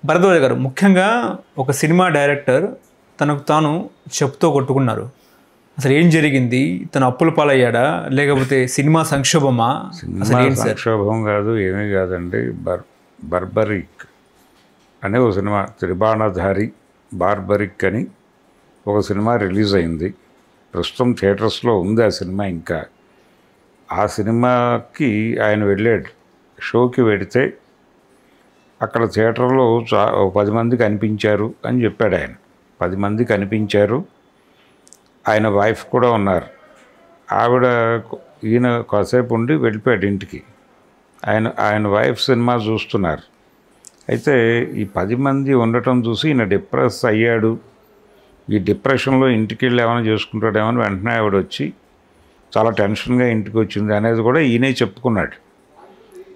భరద్వాజ గారు, ముఖ్యంగా ఒక సినిమా డైరెక్టర్ తనకు తాను చెప్పుతో కొట్టుకున్నారు. అసలు ఏం జరిగింది? తను అప్పుల పాలయ్యాడా, లేకపోతే సినిమా సంక్షోభమా? అసలు ఏంటి సార్? సంక్షోభం కాదు, ఏమీ కాదండి. బర్బరిక్ అనే ఒక సినిమా, త్రిబాణధారి బార్బరిక్ అని ఒక సినిమా రిలీజ్ అయింది. ప్రస్తుతం థియేటర్స్లో ఉంది ఆ సినిమా. ఇంకా ఆ సినిమాకి ఆయన వెళ్ళాడు, షోకి వెడితే అక్కడ థియేటర్లో 10 మంది కనిపించారు అని చెప్పాడు ఆయన. 10 మంది కనిపించారు. ఆయన వైఫ్ కూడా ఉన్నారు. ఆవిడ ఈయన కాసేపు ఉండి వెళ్ళిపోయాడు ఇంటికి. ఆయన వైఫ్ సినిమా చూస్తున్నారు. అయితే ఈ 10 మంది ఉండటం చూసి ఈయన డిప్రెస్ అయ్యాడు. ఈ డిప్రెషన్లో ఇంటికి వెళ్ళి ఏమైనా చేసుకుంటాడేమని వెంటనే ఆవిడ వచ్చి చాలా టెన్షన్గా ఇంటికి వచ్చింది అనేది కూడా ఈయనే చెప్పుకున్నాడు.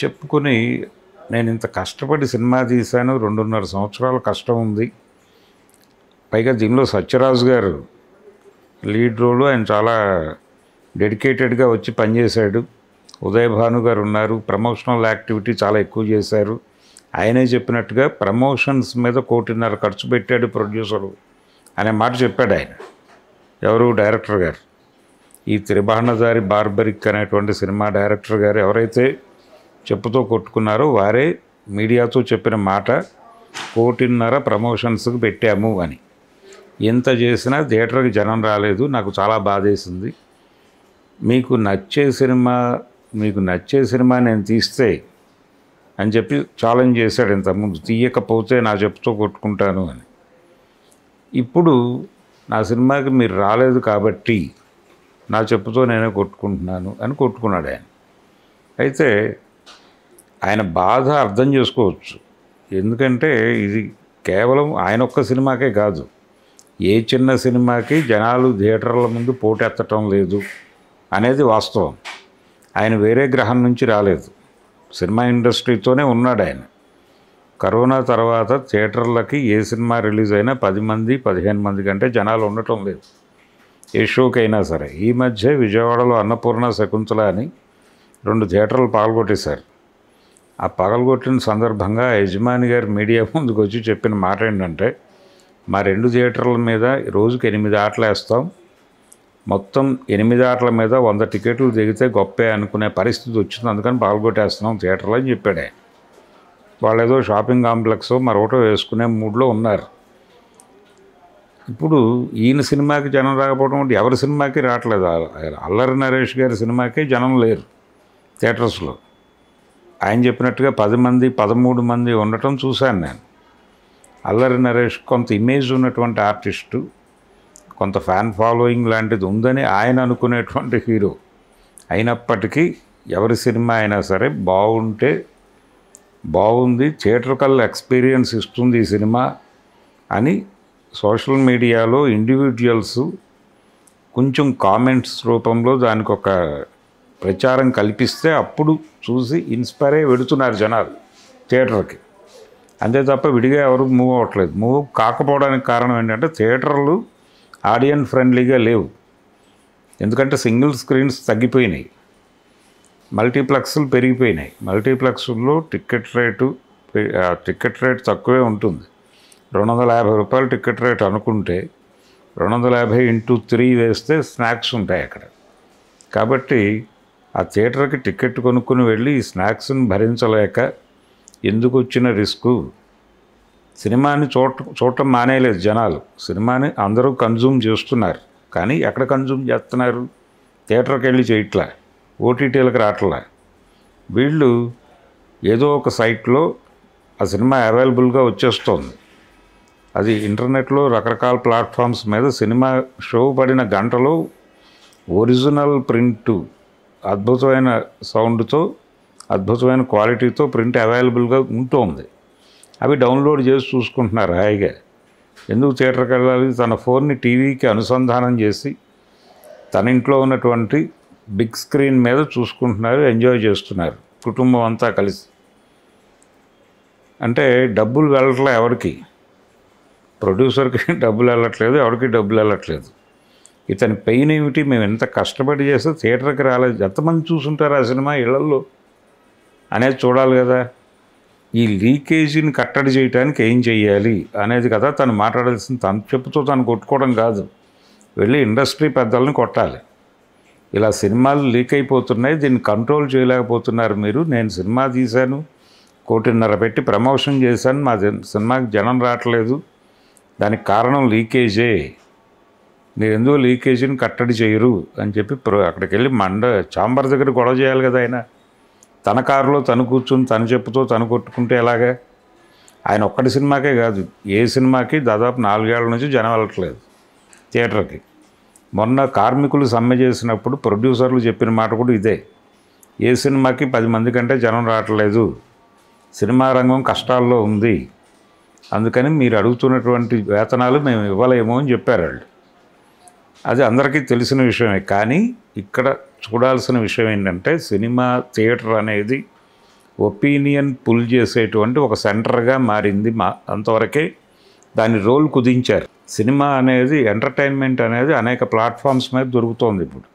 చెప్పుకుని, నేను ఇంత కష్టపడి సినిమా తీశాను, 2.5 సంవత్సరాల కష్టం ఉంది, పైగా దీనిలో సత్యరాజు గారు లీడ్ రోలు, ఆయన చాలా డెడికేటెడ్గా వచ్చి పనిచేశాడు. ఉదయ్ భాను గారు ఉన్నారు, ప్రమోషనల్ యాక్టివిటీ చాలా ఎక్కువ చేశారు. ఆయనే చెప్పినట్టుగా ప్రమోషన్స్ మీద 1.5 కోటి ఖర్చు పెట్టాడు ప్రొడ్యూసరు అనే మాట చెప్పాడు ఆయన. ఎవరు? డైరెక్టర్ గారు. ఈ త్రిబాణధారి బార్బరిక్ అనేటువంటి సినిమా డైరెక్టర్ గారు ఎవరైతే చెప్పుతో కొట్టుకున్నారో వారే మీడియాతో చెప్పిన మాట, 1.5 కోటి ప్రమోషన్స్కి పెట్టాము అని. ఎంత చేసినా థియేటర్కి జనం రాలేదు, నాకు చాలా బాధేసింది. మీకు నచ్చే సినిమా నేను తీస్తే అని చెప్పి ఛాలెంజ్ చేశాడు ఇంతకుముందు. తీయకపోతే నా చెప్పుతో కొట్టుకుంటాను అని. ఇప్పుడు నా సినిమాకి మీరు రాలేదు కాబట్టి నా చెప్పుతో నేనే కొట్టుకుంటున్నాను అని కొట్టుకున్నాడు ఆయన. అయితే ఆయన బాధ అర్థం చేసుకోవచ్చు. ఎందుకంటే ఇది కేవలం ఆయన ఒక్క సినిమాకే కాదు, ఏ చిన్న సినిమాకి జనాలు థియేటర్ల ముందు పోటెత్తటం లేదు అనేది వాస్తవం. ఆయన వేరే గ్రహం నుంచి రాలేదు, సినిమా ఇండస్ట్రీతోనే ఉన్నాడు ఆయన. కరోనా తర్వాత థియేటర్లకి ఏ సినిమా రిలీజ్ అయినా 10 మంది 15 మంది కంటే జనాలు ఉండటం లేదు, ఏ షోకైనా సరే. ఈ మధ్య విజయవాడలో అన్నపూర్ణ శకుంతల అని 2 థియేటర్లు పగలగొట్టేశారు. ఆ పగలగొట్టిన సందర్భంగా యజమాని గారు మీడియా ముందుకు వచ్చి చెప్పిన మాట ఏంటంటే, మా 2 థియేటర్ల మీద రోజుకి 8 ఆటలు వేస్తాం, మొత్తం 8 ఆటల మీద 100 టికెట్లు దిగితే గొప్పే అనుకునే పరిస్థితి వచ్చింది, అందుకని పగలగొట్టేస్తున్నాం థియేటర్లు అని చెప్పాడు ఆయన. వాళ్ళు ఏదో షాపింగ్ కాంప్లెక్స్ మరొకటో వేసుకునే మూడ్లో ఉన్నారు. ఇప్పుడు ఈయన సినిమాకి జనం రాకపోవడం అంటే ఎవరి సినిమాకి రావట్లేదు. అల్లరి నరేష్ గారి సినిమాకి జనం లేరు థియేటర్స్లో. ఆయన చెప్పినట్టుగా 10 మంది 13 మంది ఉండటం చూశాను నేను. అల్లరి నరేష్ కొంత ఇమేజ్ ఉన్నటువంటి ఆర్టిస్టు, కొంత ఫ్యాన్ ఫాలోయింగ్ లాంటిది ఉందని ఆయన అనుకునేటువంటి హీరో. అయినప్పటికీ ఎవరి సినిమా అయినా సరే బాగుంటే బాగుంది, థియేటర్కల్ ఎక్స్పీరియన్స్ ఇస్తుంది ఈ సినిమా అని సోషల్ మీడియాలో ఇండివిజువల్స్ కొంచెం కామెంట్స్ రూపంలో దానికి ఒక ప్రచారం కల్పిస్తే అప్పుడు చూసి ఇన్స్పైర్ అయ్యి వెడుతున్నారు జనాలు థియేటర్కి. అంతే తప్ప విడిగా ఎవరు మూవ్ అవ్వట్లేదు. మూవ్ కాకపోవడానికి కారణం ఏంటంటే థియేటర్లు ఆడియన్స్ ఫ్రెండ్లీగా లేవు. ఎందుకంటే సింగిల్ స్క్రీన్స్ తగ్గిపోయినాయి, మల్టీప్లెక్స్లు పెరిగిపోయినాయి. మల్టీప్లెక్స్లో టికెట్ రేటు తక్కువే ఉంటుంది. 250 రూపాయలు టికెట్ రేట్ అనుకుంటే 250 × 3 వేస్తే స్నాక్స్ ఉంటాయి అక్కడ. కాబట్టి ఆ థియేటర్కి టికెట్ కొనుక్కుని వెళ్ళి ఈ స్నాక్స్ని భరించలేక ఎందుకు వచ్చిన రిస్కు? సినిమాని చూడటం మానేయలేదు జనాలు. సినిమాని అందరూ కన్జ్యూమ్ చేస్తున్నారు, కానీ ఎక్కడ కన్జ్యూమ్ చేస్తున్నారు? థియేటర్కి వెళ్ళి చేయట్లా, ఓటీటీలకు రావట్లా. వీళ్ళు ఏదో ఒక సైట్లో ఆ సినిమా అవైలబుల్గా వచ్చేస్తోంది. అది ఇంటర్నెట్లో రకరకాల ప్లాట్ఫామ్స్ మీద సినిమా షో పడిన గంటలో ఒరిజినల్ ప్రింటు అద్భుతమైన సౌండ్తో అద్భుతమైన క్వాలిటీతో ప్రింట్ అవైలబుల్గా ఉంటుంది. అవి డౌన్లోడ్ చేసి చూసుకుంటున్నారు హాయిగా. ఎందుకు థియేటర్కి వెళ్ళాలి? తన ఫోన్ని టీవీకి అనుసంధానం చేసి తన ఇంట్లో ఉన్నటువంటి బిగ్ స్క్రీన్ మీద చూసుకుంటున్నారు, ఎంజాయ్ చేస్తున్నారు కుటుంబం అంతా కలిసి. అంటే డబ్బులు వెళ్ళట్లే ఎవరికి, ప్రొడ్యూసర్కి డబ్బులు వెళ్ళట్లేదు, ఎవరికి డబ్బులు వెళ్ళట్లేదు. ఇతని పెయిన్ ఏమిటి? మేము ఎంత కష్టపడి చేస్తే థియేటర్కి రాలేదు, ఎంతమంది చూసుంటారు ఆ సినిమా ఇళ్లల్లో అనేది చూడాలి కదా. ఈ లీకేజీని కట్టడి చేయడానికి ఏం చెయ్యాలి అనేది కదా తను మాట్లాడాల్సింది. తను చెప్పుతో తను కొట్టుకోవడం కాదు, వెళ్ళి ఇండస్ట్రీ పెద్దలను కొట్టాలి. ఇలా సినిమాలు లీక్ అయిపోతున్నాయి, దీన్ని కంట్రోల్ చేయలేకపోతున్నారు మీరు. నేను సినిమా తీశాను, 1.5 కోటి పెట్టి ప్రమోషన్ చేశాను, మా సినిమాకి జనం రావట్లేదు, దానికి కారణం లీకేజే, మీరు ఎందుకు లీకేజీని కట్టడి చేయరు అని చెప్పి అక్కడికి వెళ్ళి ఛాంబర్ దగ్గర గొడవ చేయాలి కదా. ఆయన తన కారులో తను కూర్చుని తను చెప్పుతో తను కొట్టుకుంటే ఎలాగా? ఆయన ఒక్కటి సినిమాకే కాదు, ఏ సినిమాకి దాదాపు 4 ఏళ్ల నుంచి జనం వెళ్ళట్లేదు థియేటర్కి. మొన్న కార్మికులు సమ్మె చేసినప్పుడు ప్రొడ్యూసర్లు చెప్పిన మాట కూడా ఇదే, ఏ సినిమాకి 10 మంది కంటే జనం రావట్లేదు, సినిమా రంగం కష్టాల్లో ఉంది, అందుకని మీరు అడుగుతున్నటువంటి వేతనాలు మేము ఇవ్వలేము అని చెప్పారు వాళ్ళు. అది అందరికీ తెలిసిన విషయమే. కానీ ఇక్కడ చూడాల్సిన విషయం ఏంటంటే, సినిమా థియేటర్ అనేది ఒపీనియన్ పుల్ చేసేటువంటి ఒక సెంటర్గా మారింది. అంతవరకే దాని రోల్ కుదించారు. సినిమా అనేది, ఎంటర్టైన్మెంట్ అనేది అనేక ప్లాట్ఫామ్స్ మీద దొరుకుతోంది ఇప్పుడు.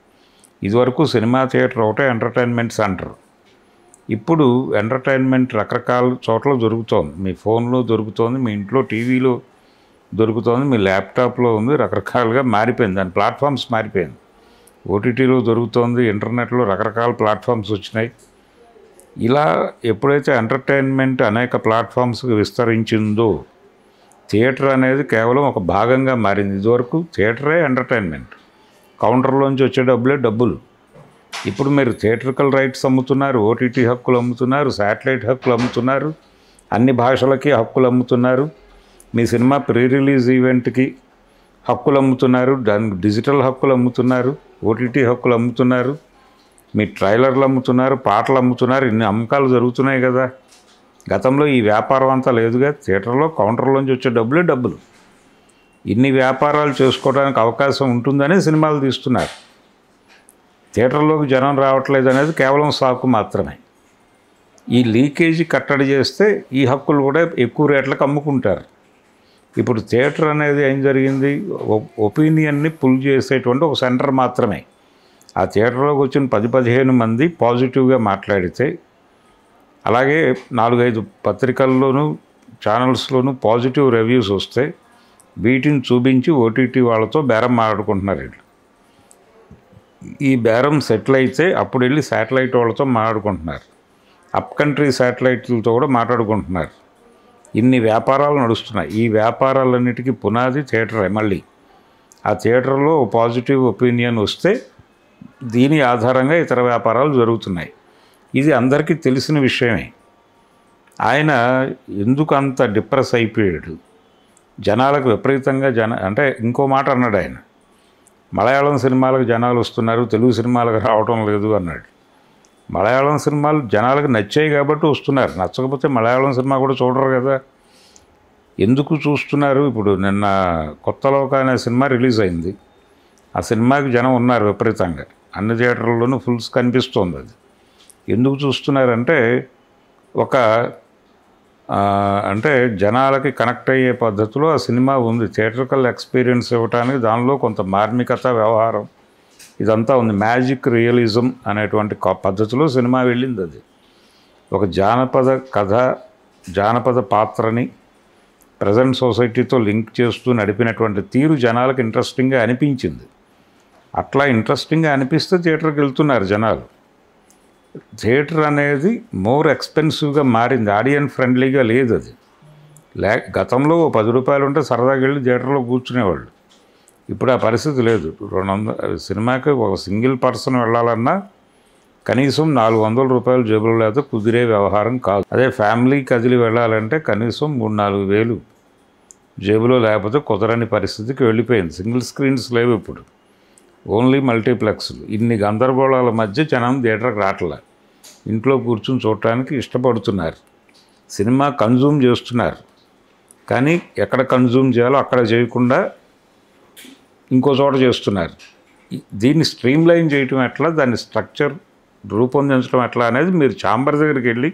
ఇదివరకు సినిమా థియేటర్ ఒకటే ఎంటర్టైన్మెంట్ సెంటర్, ఇప్పుడు ఎంటర్టైన్మెంట్ రకరకాల చోట్ల దొరుకుతోంది. మీ ఫోన్లో దొరుకుతోంది, మీ ఇంట్లో టీవీలో దొరుకుతోంది, మీ ల్యాప్టాప్లో ఉంది, రకరకాలుగా మారిపోయింది, దాని ప్లాట్ఫామ్స్ మారిపోయింది. ఓటీటీలో దొరుకుతోంది, ఇంటర్నెట్లో రకరకాల ప్లాట్ఫామ్స్ వచ్చినాయి. ఇలా ఎప్పుడైతే ఎంటర్టైన్మెంట్ అనేక ప్లాట్ఫామ్స్కి విస్తరించిందో, థియేటర్ అనేది కేవలం ఒక భాగంగా మారింది. ఇదివరకు థియేటరే ఎంటర్టైన్మెంట్, కౌంటర్లోంచి వచ్చే డబ్బులు. ఇప్పుడు మీరు థియేటర్కల్ రైట్స్ అమ్ముతున్నారు, ఓటీటీ హక్కులు అమ్ముతున్నారు, శాటిలైట్ హక్కులు అమ్ముతున్నారు, అన్ని భాషలకి హక్కులు అమ్ముతున్నారు, మీ సినిమా ప్రీ రిలీజ్ ఈవెంట్కి హక్కులు అమ్ముతున్నారు, దానికి డిజిటల్ హక్కులు అమ్ముతున్నారు, ఓటీటీ హక్కులు అమ్ముతున్నారు, మీ ట్రైలర్లు అమ్ముతున్నారు, పాటలు అమ్ముతున్నారు. ఇన్ని అమ్మకాలు జరుగుతున్నాయి కదా. గతంలో ఈ వ్యాపారం అంతా లేదుగా. థియేటర్లో కౌంటర్లోంచి వచ్చే డబ్బులు. ఇన్ని వ్యాపారాలు చేసుకోవడానికి అవకాశం ఉంటుందనే సినిమాలు తీస్తున్నారు. థియేటర్లోకి జనం రావట్లేదు అనేది కేవలం సాకు మాత్రమే. ఈ లీకేజీ కట్టడి చేస్తే ఈ హక్కులు కూడా ఎక్కువ రేట్లకు అమ్ముకుంటారు. ఇప్పుడు థియేటర్ అనేది ఏం జరిగింది, ఒపీనియన్ని పుల్ చేసేటువంటి ఒక సెంటర్ మాత్రమే. ఆ థియేటర్లోకి వచ్చిన 10-15 మంది పాజిటివ్గా మాట్లాడితే, అలాగే 4-5 పత్రికల్లోనూ ఛానల్స్లోనూ పాజిటివ్ రివ్యూస్ వస్తే, వీటిని చూపించి ఓటీటీ వాళ్ళతో బేరం మాట్లాడుకుంటున్నారు వీళ్ళు. ఈ బేరం సెటిల్ అయితే అప్పుడు వెళ్ళి శాటిలైట్ వాళ్ళతో మాట్లాడుకుంటున్నారు, అప్ కంట్రీ శాటిలైట్లతో కూడా మాట్లాడుకుంటున్నారు. ఇన్ని వ్యాపారాలు నడుస్తున్నాయి. ఈ వ్యాపారాలన్నిటికీ పునాది థియేటరే. మళ్ళీ ఆ థియేటర్లో పాజిటివ్ ఒపీనియన్ వస్తే దీని ఆధారంగా ఇతర వ్యాపారాలు జరుగుతున్నాయి. ఇది అందరికీ తెలిసిన విషయమే. ఆయన ఎందుకు అంత డిప్రెస్ అయిపోయాడు, జనాలకు విపరీతంగా అంటే ఇంకో మాట అన్నాడు ఆయన, మలయాళం సినిమాలకు జనాలు వస్తున్నారు, తెలుగు సినిమాలకు రావడం లేదు అన్నాడు. మలయాళం సినిమాలు జనాలకు నచ్చాయి కాబట్టి వస్తున్నారు, నచ్చకపోతే మలయాళం సినిమా కూడా చూడరు కదా. ఎందుకు చూస్తున్నారు? ఇప్పుడు నిన్న కొత్త లోక అనే సినిమా రిలీజ్ అయింది. ఆ సినిమాకి జనం ఉన్నారు విపరీతంగా, అన్ని థియేటర్లలోనూ ఫుల్స్ కనిపిస్తోంది. అది ఎందుకు చూస్తున్నారంటే, అంటే జనాలకి కనెక్ట్ అయ్యే పద్ధతిలో ఆ సినిమా ఉంది. థియేటర్కల్ ఎక్స్పీరియన్స్ ఇవ్వడానికి దానిలో కొంత మార్మికత, వ్యవహారం ఇదంతా ఉంది. మ్యాజిక్ రియలిజం అనేటువంటి పద్ధతిలో సినిమా వెళ్ళింది. అది ఒక జానపద కథ, జానపద పాత్రని ప్రజెంట్ సొసైటీతో లింక్ చేస్తూ నడిపినటువంటి తీరు జనాలకు ఇంట్రెస్టింగ్గా అనిపించింది. అట్లా ఇంట్రెస్టింగ్గా అనిపిస్తే థియేటర్కి వెళ్తున్నారు జనాలు. థియేటర్ అనేది మోర్ ఎక్స్పెన్సివ్గా మారింది, ఆడియన్స్ ఫ్రెండ్లీగా లేదు అది. గతంలో 10 రూపాయలు ఉంటే సరదాగా వెళ్ళి థియేటర్లో కూర్చునేవాళ్ళు. ఇప్పుడు ఆ పరిస్థితి లేదు. 200 సినిమాకి ఒక సింగిల్ పర్సన్ వెళ్ళాలన్నా కనీసం 400 రూపాయలు జేబులో లేకపోతే కుదిరే వ్యవహారం కాదు. అదే ఫ్యామిలీ కదిలి వెళ్ళాలంటే కనీసం 3-4 వేలు జేబులో లేకపోతే కుదరని పరిస్థితికి వెళ్ళిపోయింది. సింగిల్ స్క్రీన్స్ లేవు ఇప్పుడు, ఓన్లీ మల్టీప్లెక్స్లు. ఇన్ని గందరగోళాల మధ్య జనం థియేటర్కి రావట్లే, ఇంట్లో కూర్చుని చూడటానికి ఇష్టపడుతున్నారు. సినిమా కన్జ్యూమ్ చేస్తున్నారు, కానీ ఎక్కడ కన్జ్యూమ్ చేయాలో అక్కడ చేయకుండా ఇంకో చోట చేస్తున్నారు. దీన్ని స్ట్రీమ్లైన్ చేయటం ఎట్లా, దాన్ని స్ట్రక్చర్ రూపొందించడం ఎట్లా అనేది మీరు ఛాంబర్ దగ్గరికి వెళ్ళి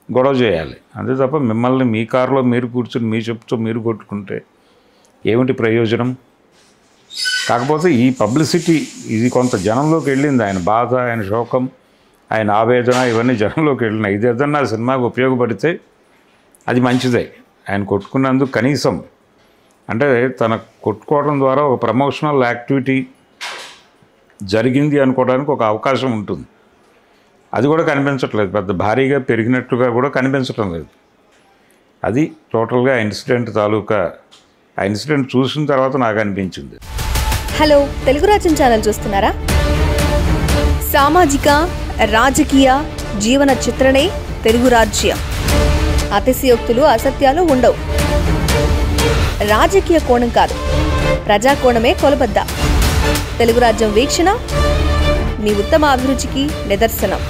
గొడవ చేయాలి. అంతే తప్ప మిమ్మల్ని మీ కారులో మీరు కూర్చుని మీ చెప్తూ మీరు కొట్టుకుంటే ఏమిటి ప్రయోజనం? కాకపోతే ఈ పబ్లిసిటీ ఇది కొంత జనంలోకి వెళ్ళింది. ఆయన బాధ, ఆయన శోకం, ఆయన ఆవేదన ఇవన్నీ జనంలోకి వెళ్ళినాయి. ఇది ఏదన్నా సినిమాకు ఉపయోగపడితే అది మంచిదే. ఆయన కొట్టుకున్నందుకు కనీసం అంటే తన కొట్టుకోవడం ద్వారా ఒక ప్రమోషనల్ యాక్టివిటీ జరిగింది అనుకోవడానికి ఒక అవకాశం ఉంటుంది. అది కూడా కనిపించట్లేదు, పెద్ద భారీగా పెరిగినట్టుగా కూడా కనిపించటం లేదు. అది టోటల్గా ఆ ఇన్సిడెంట్ తాలూకా, ఆ ఇన్సిడెంట్ చూసిన తర్వాత నాకు అనిపించింది. హలో, తెలుగు రాజ్యం ఛానల్ చూస్తున్నారా? సామాజిక రాజకీయ జీవన చిత్రణే తెలుగు రాజ్యం. అతిశయోక్తులు అసత్యాలు ఉండవు. రాజకీయ కోణం కాదు, ప్రజా కోణమే కొలబద్ద. తెలుగు రాజ్యం వీక్షణ మీ ఉత్తమ అభిరుచికి నిదర్శనం.